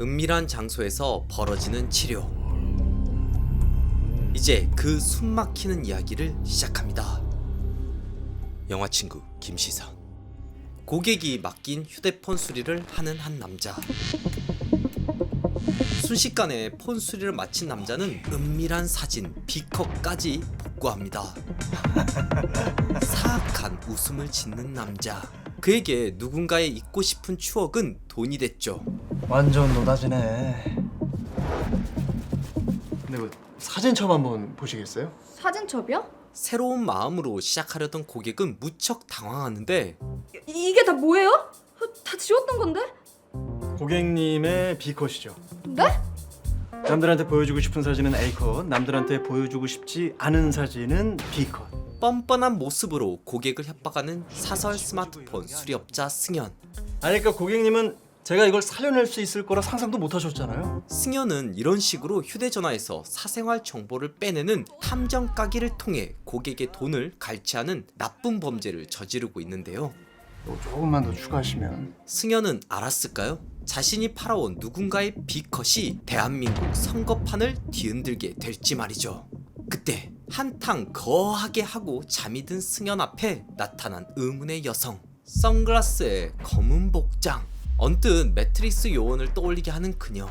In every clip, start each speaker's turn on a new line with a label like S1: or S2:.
S1: 은밀한 장소에서 벌어지는 치료. 이제 그 숨막히는 이야기를 시작합니다. 영화친구 김시사. 고객이 맡긴 휴대폰 수리를 하는 한 남자. 순식간에 폰 수리를 마친 남자는 은밀한 사진 B컷까지 복구합니다. 사악한 웃음을 짓는 남자. 그에게 누군가의 잊고 싶은 추억은 돈이 됐죠.
S2: 완전 노다지네. 근데 그 사진첩 한번 보시겠어요?
S3: 사진첩이요?
S1: 새로운 마음으로 시작하려던 고객은 무척 당황하는데
S3: 이게 다 뭐예요? 다 지웠던 건데?
S2: 고객님의 B컷이죠.
S3: 네?
S2: 남들한테 보여주고 싶은 사진은 A컷, 남들한테 보여주고 싶지 않은 사진은 B컷.
S1: 뻔뻔한 모습으로 고객을 협박하는 사설 스마트폰 수리업자 승현.
S2: 아니 그러니까 고객님은 제가 이걸 살려낼 수 있을 거라 상상도 못 하셨잖아요.
S1: 승현은 이런 식으로 휴대전화에서 사생활 정보를 빼내는 탐정 까기를 통해 고객의 돈을 갈취하는 나쁜 범죄를 저지르고 있는데요.
S2: 조금만 더 추가하시면.
S1: 승현은 알았을까요? 자신이 팔아온 누군가의 B컷이 대한민국 선거판을 뒤흔들게 될지 말이죠. 그때 한탕 거하게 하고 잠이 든 승현 앞에 나타난 의문의 여성. 선글라스에 검은 복장. 언뜻 매트릭스 요원을 떠올리게 하는 그녀.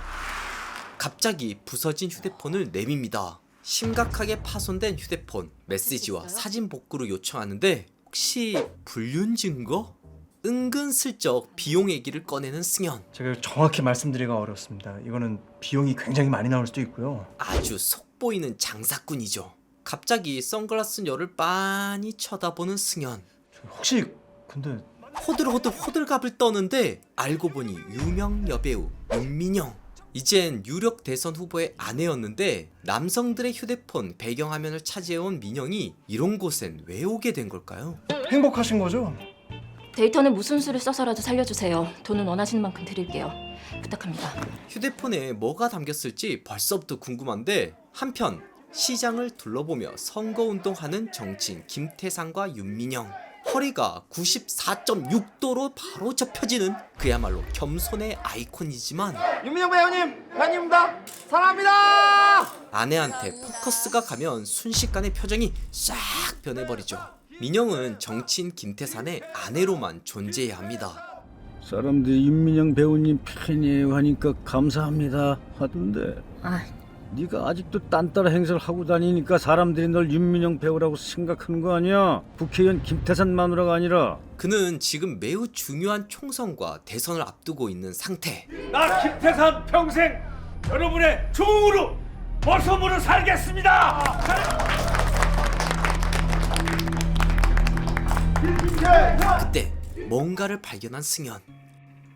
S1: 갑자기 부서진 휴대폰을 내밉니다. 심각하게 파손된 휴대폰, 메시지와 사진 복구를 요청하는데 혹시 불륜 증거? 은근슬쩍 비용 얘기를 꺼내는 승현.
S2: 제가 정확히 말씀드리기가 어렵습니다. 이거는 비용이 굉장히 많이 나올 수도 있고요.
S1: 아주 속보이는 장사꾼이죠. 갑자기 선글라스 열을 빤히 쳐다보는 승현.
S2: 혹시 근데
S1: 호들호들 호들갑을 떠는데 알고 보니 유명 여배우 윤민영. 이젠 유력 대선 후보의 아내였는데 남성들의 휴대폰 배경화면을 차지해온 민영이 이런 곳엔 왜 오게 된 걸까요?
S2: 행복하신 거죠?
S4: 데이터는 무슨 수를 써서라도 살려주세요. 돈은 원하시는 만큼 드릴게요. 부탁합니다.
S1: 휴대폰에 뭐가 담겼을지 벌써부터 궁금한데 한편 시장을 둘러보며 선거운동하는 정치인 김태상과 윤민영. 허리가 94.6도로 바로 접혀지는 그야말로 겸손의 아이콘이지만
S5: 윤민영 배우님 팬입니다. 사랑합니다.
S1: 아내한테 포커스가 가면 순식간에 표정이 싹 변해버리죠. 민영은 정치인 김태산의 아내로만 존재해야 합니다.
S6: 사람들이 윤민영 배우님 팬이에요 하니까 감사합니다 하던데 네가 아직도 딴따라 행세를 하고 다니니까 사람들이 널 윤민영 배우라고 생각하는 거 아니야? 국회의원 김태산 마누라가 아니라.
S1: 그는 지금 매우 중요한 총선과 대선을 앞두고 있는 상태.
S7: 나 김태산 평생 여러분의 종으로 머슴으로 살겠습니다.
S1: 그때 뭔가를 발견한 승현.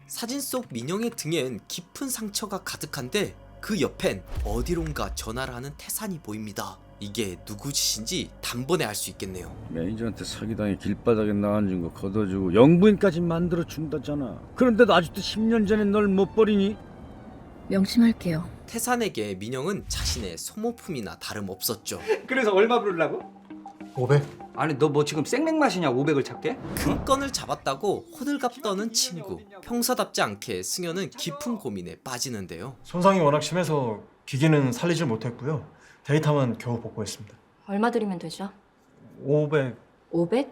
S1: 사진 속 민영의 등엔 깊은 상처가 가득한데 그 옆엔 어디론가 전화를 하는 태산이 보입니다. 이게 누구 짓인지 단번에 알 수 있겠네요.
S6: 매니저한테 사기당해 길바닥에 나앉은 거 걷어주고 영부인까지 만들어준다잖아. 그런데도 아직도 10년 전에 널 못 버리니?
S4: 명심할게요.
S1: 태산에게 민영은 자신의 소모품이나 다름없었죠.
S5: 그래서 얼마 부르려고?
S2: 500?
S5: 아니 너 뭐 지금 생맥 마시냐 500을 찾게?
S1: 큰 건을 잡았다고 호들갑 떠는 친구. 평소답지 않게 승현은 깊은 고민에 빠지는데요.
S2: 손상이 워낙 심해서 기기는 살리질 못했고요. 데이터만 겨우 복구했습니다.
S4: 얼마 드리면 되죠?
S2: 500.
S4: 500?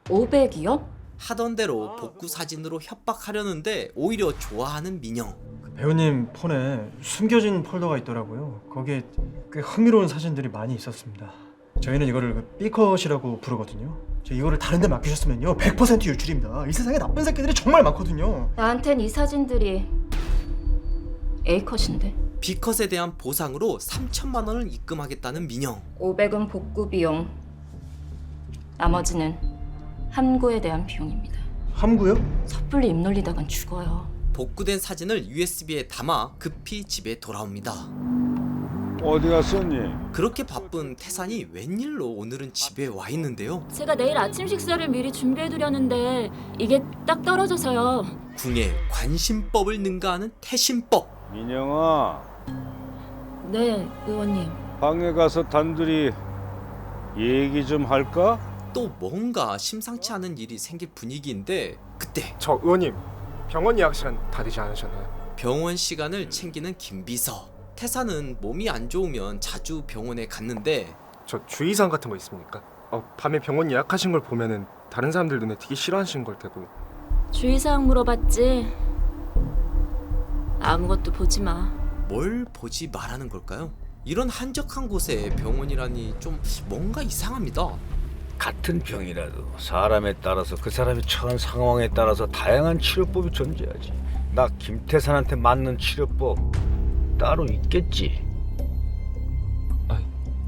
S4: 500이요?
S1: 하던 대로 복구 사진으로 협박하려는데 오히려 좋아하는 민영.
S2: 그 배우님 폰에 숨겨진 폴더가 있더라고요. 거기에 꽤 흥미로운 사진들이 많이 있었습니다. 저희는 이거를 그 B컷이라고 부르거든요. 이거를 다른 데 맡기셨으면요 100% 유출입니다. 이 세상에 나쁜 새끼들이 정말 많거든요.
S4: 나한텐 이 사진들이 A컷인데.
S1: B컷에 대한 보상으로 3천만 원을 입금하겠다는 민영.
S4: 500은 복구 비용. 나머지는 함구에 대한 비용입니다.
S2: 함구요?
S4: 섣불리 입 놀리다간 죽어요.
S1: 복구된 사진을 USB에 담아 급히 집에 돌아옵니다.
S6: 어디 갔었니?
S1: 그렇게 바쁜 태산이 웬일로 오늘은 집에 와 있는데요.
S4: 제가 내일 아침 식사를 미리 준비해두려는데 이게 딱 떨어져서요.
S1: 궁에 관심법을 능가하는 태신법.
S6: 민영아,
S4: 네, 의원님.
S6: 방에 가서 단둘이 얘기 좀 할까?
S1: 또 뭔가 심상치 않은 일이 생길 분위기인데 그때
S8: 저 의원님 병원 예약 시간 다 되지 않으셨나요?
S1: 병원 시간을 챙기는 김비서. 태산은 몸이 안 좋으면 자주 병원에 갔는데
S8: 저 주의사항 같은 거 있습니까? 밤에 병원 예약하신 걸 보면은 다른 사람들 눈에 띄기 싫어하시는 걸 테고.
S4: 주의사항 물어봤지? 아무것도 보지 마.
S1: 뭘 보지 말라는 걸까요? 이런 한적한 곳에 병원이라니 좀 뭔가 이상합니다.
S6: 같은 병이라도 사람에 따라서 그 사람이 처한 상황에 따라서 다양한 치료법이 존재하지. 나 김태산한테 맞는 치료법 따로 있겠지.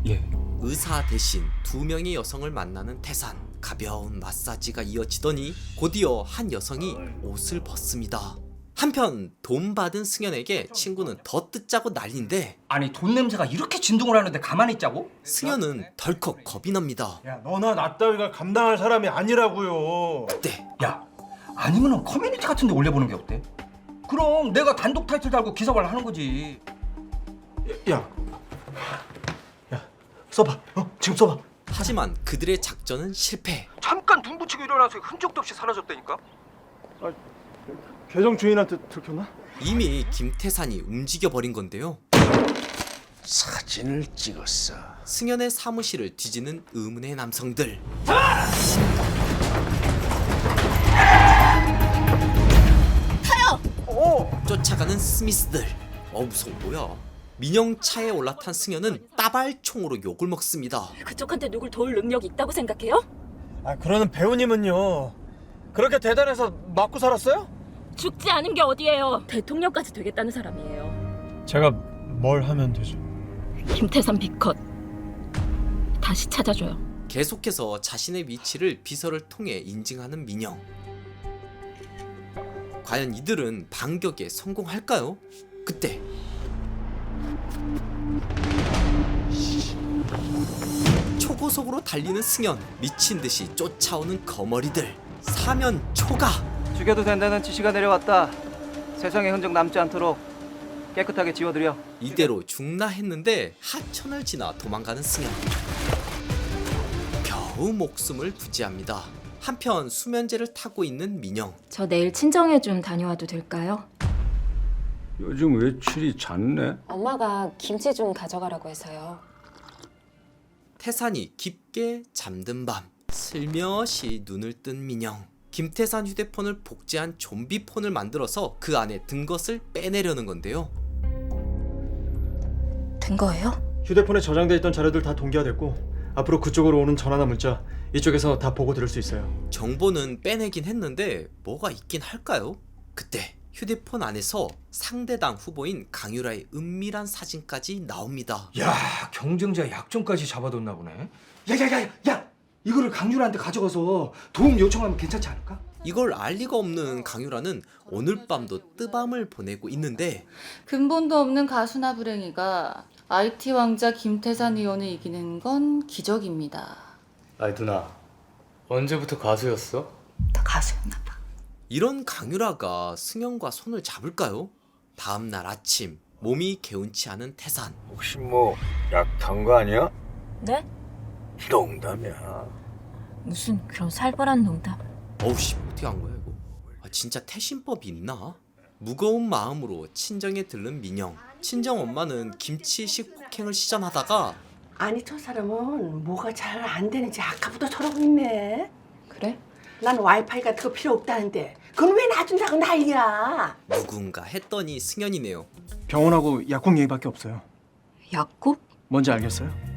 S8: 예.
S1: 의사 대신 두 명의 여성을 만나는 태산. 가벼운 마사지가 이어지더니 곧이어 한 여성이 옷을 벗습니다. 한편 돈 받은 승연에게 친구는 더 뜯자고 난리인데
S5: 아니 돈 냄새가 이렇게 진동을 하는데 가만히 있자고?
S1: 승연은 덜컥 겁이 납니다.
S2: 야, 너나 나 따위가 감당할 사람이 아니라고요.
S1: 그때
S5: 야 아니면은 커뮤니티 같은 데 올려보는 게 어때? 그럼 내가 단독 타이틀 달고 기사를 하는 거지.
S2: 야, 써봐. 지금 써봐.
S1: 하지만 그들의 작전은 실패.
S5: 잠깐 눈 붙이고 일어나서 흔적도 없이 사라졌다니까?
S2: 계정 주인한테 들켰나?
S1: 이미 김태산이 움직여버린 건데요.
S6: 사진을 찍었어.
S1: 승연의 사무실을 뒤지는 의문의 남성들. 쫓아가는 스미스들. 무서워 뭐야. 민영 차에 올라탄 승연은 따발총으로 욕을 먹습니다.
S4: 그쪽한테 누굴 도울 능력이 있다고 생각해요?
S2: 그러는 배우님은요. 그렇게 대단해서 맞고 살았어요?
S4: 죽지 않은 게 어디예요? 대통령까지 되겠다는 사람이에요.
S2: 제가 뭘 하면 되죠?
S4: 김태산 비컷 다시 찾아줘요.
S1: 계속해서 자신의 위치를 비서를 통해 인증하는 민영. 과연 이들은 반격에 성공할까요? 그때 초고속으로 달리는 승연. 미친 듯이 쫓아오는 거머리들. 사면 초가.
S5: 죽여도 된다는 지시가 내려왔다. 세상에 흔적 남지 않도록 깨끗하게 지워드려.
S1: 이대로 죽나 했는데 하천을 지나 도망가는 승연. 겨우 목숨을 부지합니다. 한편 수면제를 타고 있는 민영.
S4: 저 내일 친정에 좀 다녀와도 될까요?
S6: 요즘 외출이 잦네.
S9: 엄마가 김치 좀 가져가라고 해서요.
S1: 태산이 깊게 잠든 밤. 슬며시 눈을 뜬 민영. 김태산 휴대폰을 복제한 좀비 폰을 만들어서 그 안에 든 것을 빼내려는 건데요.
S4: 된 거예요?
S2: 휴대폰에 저장돼 있던 자료들 다 동기화됐고 앞으로 그쪽으로 오는 전화나 문자 이쪽에서 다 보고 들을 수 있어요.
S1: 정보는 빼내긴 했는데 뭐가 있긴 할까요? 그때 휴대폰 안에서 상대당 후보인 강유라의 은밀한 사진까지 나옵니다.
S5: 야 경쟁자 약점까지 잡아뒀나 보네. 야야야야! 이거를 강유라한테 가져가서 도움 요청하면 괜찮지 않을까?
S1: 이걸 알 리가 없는 강유라는 오늘 밤도 뜨밤을 보내고 있는데
S10: 근본도 없는 가수나 불행이가 IT 왕자 김태산 의원을 이기는 건 기적입니다.
S11: 아이 누나 언제부터 가수였어?
S10: 다 가수였나 봐.
S1: 이런 강유라가 승연과 손을 잡을까요? 다음날 아침 몸이 개운치 않은 태산.
S6: 혹시 뭐 약한 거 아니야?
S4: 네?
S6: 농담이야.
S4: 무슨 그런 살벌한 농담.
S1: 어우씨 어떻게 한 거야 이거. 진짜 태신법이 있나? 무거운 마음으로 친정에 들른 민영. 친정 엄마는 김치식 폭행을 시전하다가
S12: 아니 저 사람은 뭐가 잘 안 되는지 아까부터 저러고 있네.
S10: 그래?
S12: 난 와이파이 같은 거 필요 없다는데 그건 왜 놔준다고 난리야.
S1: 누군가 했더니 승연이네요.
S2: 병원하고 약국 얘기밖에 없어요.
S4: 약국?
S2: 뭔지 알겠어요?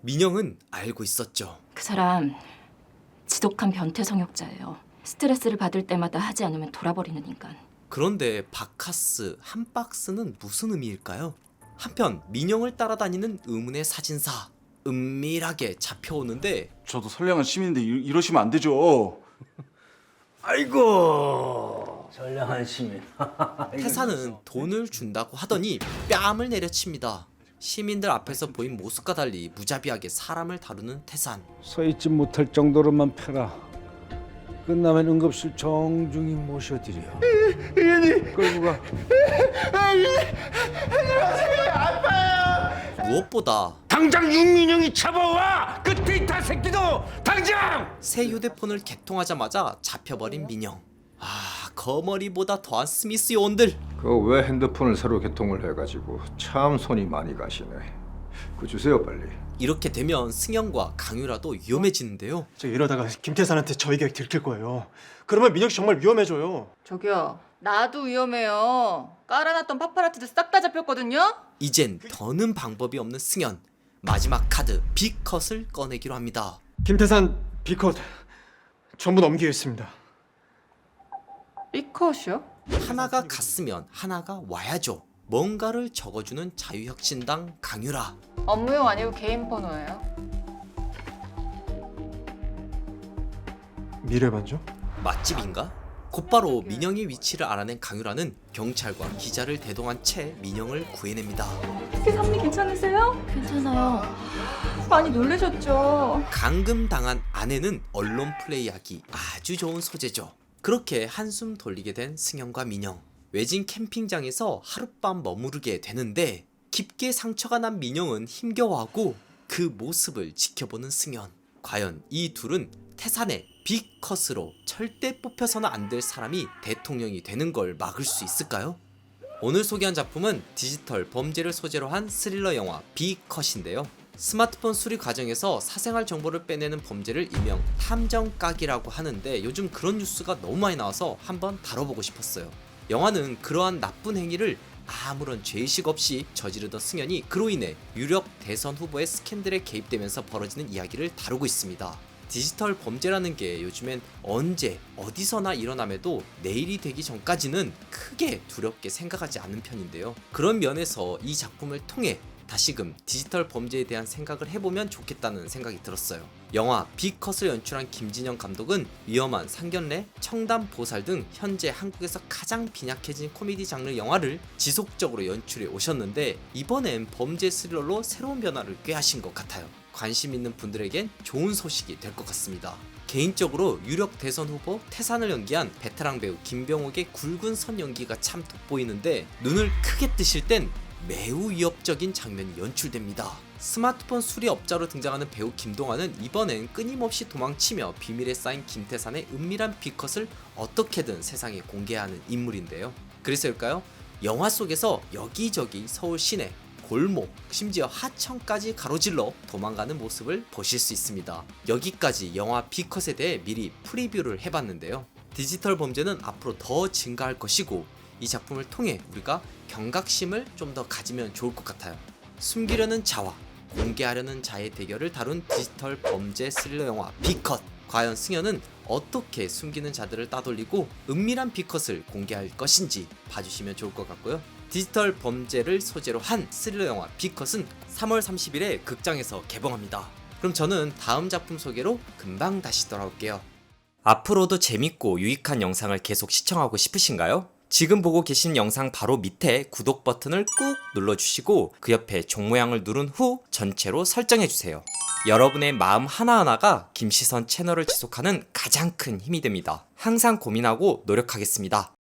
S1: 민영은 알고 있었죠.
S4: 그 사람 지독한 변태 성욕자예요. 스트레스를 받을 때마다 하지 않으면 돌아버리는 인간.
S1: 그런데 바카스 한 박스는 무슨 의미일까요? 한편 민영을 따라다니는 의문의 사진사. 은밀하게 잡혀오는데
S7: 저도 선량한 시민인데 이러시면 안 되죠.
S6: 아이고 선량한 시민.
S1: 태산은 돈을 준다고 하더니 뺨을 내려칩니다. 시민들 앞에서 보인 모습과 달리 무자비하게 사람을 다루는 태산.
S6: 서 있지 못할 정도로만 패라. 끝나면 응급실 정중히 모셔드려. 끌고 가.
S1: 무엇보다
S7: 당장 윤민영이 잡아와! 그 데이터 새끼도 당장!
S1: 새 휴대폰을 개통하자마자 잡혀버린 민영. 거머리보다 더한 스미스 요원들.
S13: 그 왜 핸드폰을 새로 개통을 해가지고 참 손이 많이 가시네. 그거 주세요 빨리.
S1: 이렇게 되면 승현과 강유라도 위험해지는데요.
S2: 저 이러다가 김태산한테 저희 계획 들킬 거예요. 그러면 민혁 씨 정말 위험해져요.
S10: 저기요. 나도 위험해요. 깔아놨던 파파라치들 싹 다 잡혔거든요.
S1: 이젠 더는 방법이 없는 승현. 마지막 카드 B컷을 꺼내기로 합니다.
S2: 김태산 B컷 전부 넘기겠습니다.
S10: B컷이요?
S1: 하나가 갔으면 하나가 와야죠. 뭔가를 적어주는 자유혁신당 강유라.
S10: 업무용 아니고 개인 번호예요.
S2: 미래반죠?
S1: 맛집인가? 곧바로 민영의 위치를 알아낸 강유라는 경찰과 기자를 대동한 채 민영을 구해냅니다.
S3: 어떻게 삼리 괜찮으세요?
S4: 괜찮아요.
S3: 많이 놀라셨죠?
S1: 감금당한 아내는 언론 플레이하기 아주 좋은 소재죠. 그렇게 한숨 돌리게 된 승현과 민영. 외진 캠핑장에서 하룻밤 머무르게 되는데 깊게 상처가 난 민영은 힘겨워하고 그 모습을 지켜보는 승현. 과연 이 둘은 태산의 B컷으로 절대 뽑혀서는 안 될 사람이 대통령이 되는 걸 막을 수 있을까요? 오늘 소개한 작품은 디지털 범죄를 소재로 한 스릴러 영화 B컷인데요. 스마트폰 수리 과정에서 사생활 정보를 빼내는 범죄를 일명 탐정깍이라고 하는데 요즘 그런 뉴스가 너무 많이 나와서 한번 다뤄보고 싶었어요. 영화는 그러한 나쁜 행위를 아무런 죄의식 없이 저지르던 승현이 그로 인해 유력 대선 후보의 스캔들에 개입되면서 벌어지는 이야기를 다루고 있습니다. 디지털 범죄라는 게 요즘엔 언제 어디서나 일어남에도 내일이 되기 전까지는 크게 두렵게 생각하지 않는 편인데요. 그런 면에서 이 작품을 통해 다시금 디지털 범죄에 대한 생각을 해보면 좋겠다는 생각이 들었어요. 영화 B컷을 연출한 김진영 감독은 위험한 상견례, 청담 보살 등 현재 한국에서 가장 빈약해진 코미디 장르 영화를 지속적으로 연출해 오셨는데 이번엔 범죄 스릴러로 새로운 변화를 꾀하신 것 같아요. 관심 있는 분들에겐 좋은 소식이 될 것 같습니다. 개인적으로 유력 대선 후보 태산을 연기한 베테랑 배우 김병옥의 굵은 선 연기가 참 돋보이는데 눈을 크게 뜨실 땐 매우 위협적인 장면이 연출됩니다. 스마트폰 수리업자로 등장하는 배우 김동완은 이번엔 끊임없이 도망치며 비밀에 쌓인 김태산의 은밀한 B컷을 어떻게든 세상에 공개하는 인물인데요. 그래서일까요? 영화 속에서 여기저기 서울 시내, 골목, 심지어 하천까지 가로질러 도망가는 모습을 보실 수 있습니다. 여기까지 영화 B컷에 대해 미리 프리뷰를 해봤는데요. 디지털 범죄는 앞으로 더 증가할 것이고 이 작품을 통해 우리가 경각심을 좀 더 가지면 좋을 것 같아요. 숨기려는 자와 공개하려는 자의 대결을 다룬 디지털 범죄 스릴러 영화 B컷. 과연 승현은 어떻게 숨기는 자들을 따돌리고 은밀한 B컷을 공개할 것인지 봐주시면 좋을 것 같고요. 디지털 범죄를 소재로 한 스릴러 영화 B컷은 3월 30일에 극장에서 개봉합니다. 그럼 저는 다음 작품 소개로 금방 다시 돌아올게요. 앞으로도 재밌고 유익한 영상을 계속 시청하고 싶으신가요? 지금 보고 계신 영상 바로 밑에 구독 버튼을 꾹 눌러주시고 그 옆에 종 모양을 누른 후 전체로 설정해주세요. 여러분의 마음 하나하나가 김시선 채널을 지속하는 가장 큰 힘이 됩니다. 항상 고민하고 노력하겠습니다.